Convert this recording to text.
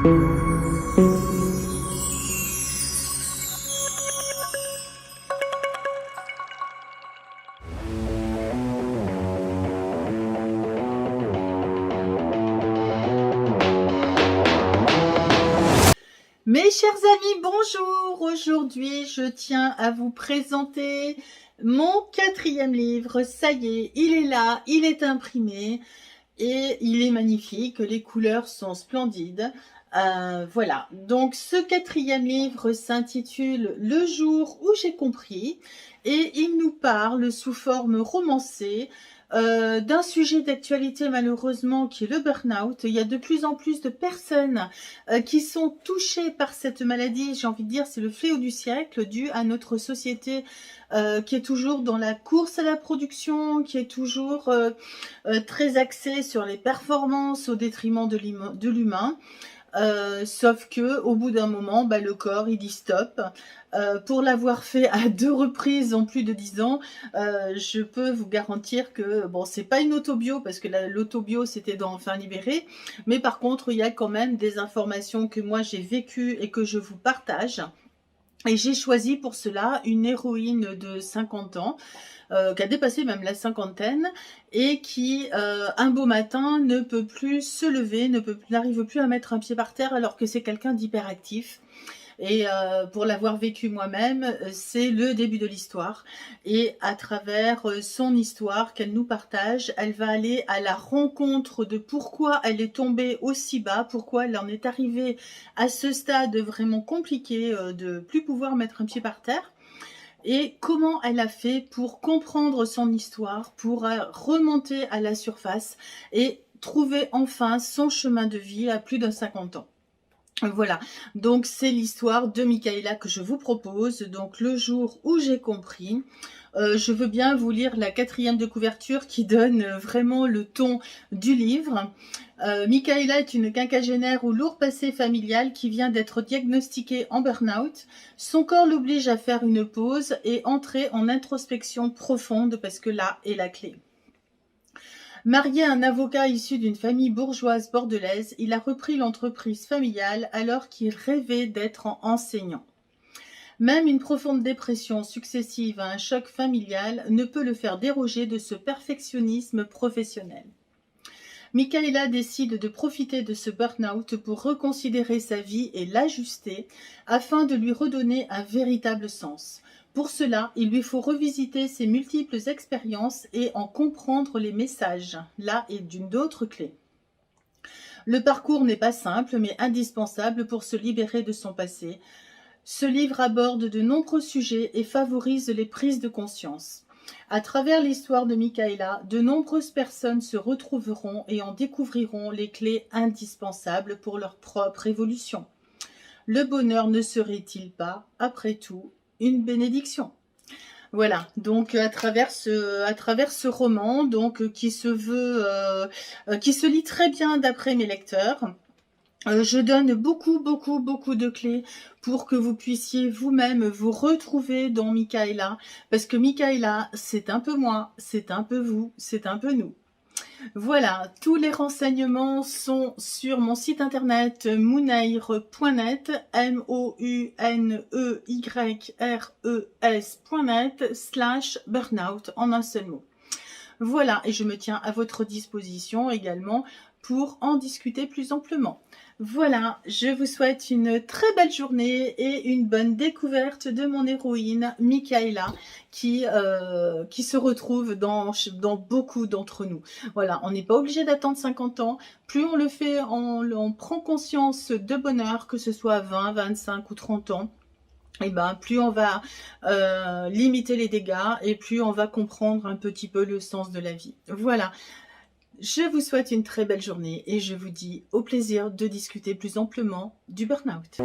Mes chers amis, bonjour! Aujourd'hui, je tiens à vous présenter mon 4e livre. Ça y est, il est là, il est imprimé et il est magnifique. Les couleurs sont splendides. Voilà, donc ce 4e livre s'intitule « Le jour où j'ai compris » et il nous parle sous forme romancée d'un sujet d'actualité malheureusement qui est le burn-out. Il y a de plus en plus de personnes qui sont touchées par cette maladie. J'ai envie de dire c'est le fléau du siècle dû à notre société qui est toujours dans la course à la production, qui est toujours très axée sur les performances au détriment de l'humain. Sauf que au bout d'un moment, le corps il dit stop. Pour l'avoir fait à 2 reprises en plus de 10 ans, je peux vous garantir que bon, c'est pas une autobio parce que l'autobio c'était dans Enfin libéré, mais par contre il y a quand même des informations que moi j'ai vécues et que je vous partage. Et j'ai choisi pour cela une héroïne de 50 ans, qui a dépassé même la cinquantaine et qui, un beau matin, ne peut plus se lever, n'arrive plus à mettre un pied par terre alors que c'est quelqu'un d'hyperactif. Et pour l'avoir vécu moi-même, c'est le début de l'histoire. Et à travers son histoire qu'elle nous partage, elle va aller à la rencontre de pourquoi elle est tombée aussi bas, pourquoi elle en est arrivée à ce stade vraiment compliqué de plus pouvoir mettre un pied par terre. Et comment elle a fait pour comprendre son histoire, pour remonter à la surface et trouver enfin son chemin de vie à plus de 50 ans. Voilà, donc c'est l'histoire de Michaela que je vous propose, donc le jour où j'ai compris. Je veux bien vous lire la 4e de couverture qui donne vraiment le ton du livre. Michaela est une quinquagénaire au lourd passé familial qui vient d'être diagnostiquée en burn-out. Son corps l'oblige à faire une pause et entrer en introspection profonde parce que là est la clé. Marié à un avocat issu d'une famille bourgeoise bordelaise, il a repris l'entreprise familiale alors qu'il rêvait d'être enseignant. Même une profonde dépression successive à un choc familial ne peut le faire déroger de ce perfectionnisme professionnel. Michaela décide de profiter de ce burn-out pour reconsidérer sa vie et l'ajuster afin de lui redonner un véritable sens. Pour cela, il lui faut revisiter ses multiples expériences et en comprendre les messages. Là est d'une d'autres clés. Le parcours n'est pas simple, mais indispensable pour se libérer de son passé. Ce livre aborde de nombreux sujets et favorise les prises de conscience. À travers l'histoire de Michaela, de nombreuses personnes se retrouveront et en découvriront les clés indispensables pour leur propre évolution. Le bonheur ne serait-il pas, après tout, une bénédiction? Voilà, donc à travers ce roman, donc qui se lit très bien d'après mes lecteurs. Je donne beaucoup de clés pour que vous puissiez vous-même vous retrouver dans Michaela, parce que Michaela, c'est un peu moi, c'est un peu vous, c'est un peu nous. Voilà, tous les renseignements sont sur mon site internet mouneyre.net, mouneyres.net/burnout en un seul mot. Voilà, et je me tiens à votre disposition également pour en discuter plus amplement. Voilà, je vous souhaite une très belle journée et une bonne découverte de mon héroïne Michaela qui se retrouve dans beaucoup d'entre nous. Voilà, on n'est pas obligé d'attendre 50 ans. Plus on le fait, on prend conscience de bonheur, que ce soit 20, 25 ou 30 ans. Et plus on va limiter les dégâts et plus on va comprendre un petit peu le sens de la vie. Voilà. Je vous souhaite une très belle journée et je vous dis au plaisir de discuter plus amplement du burn-out.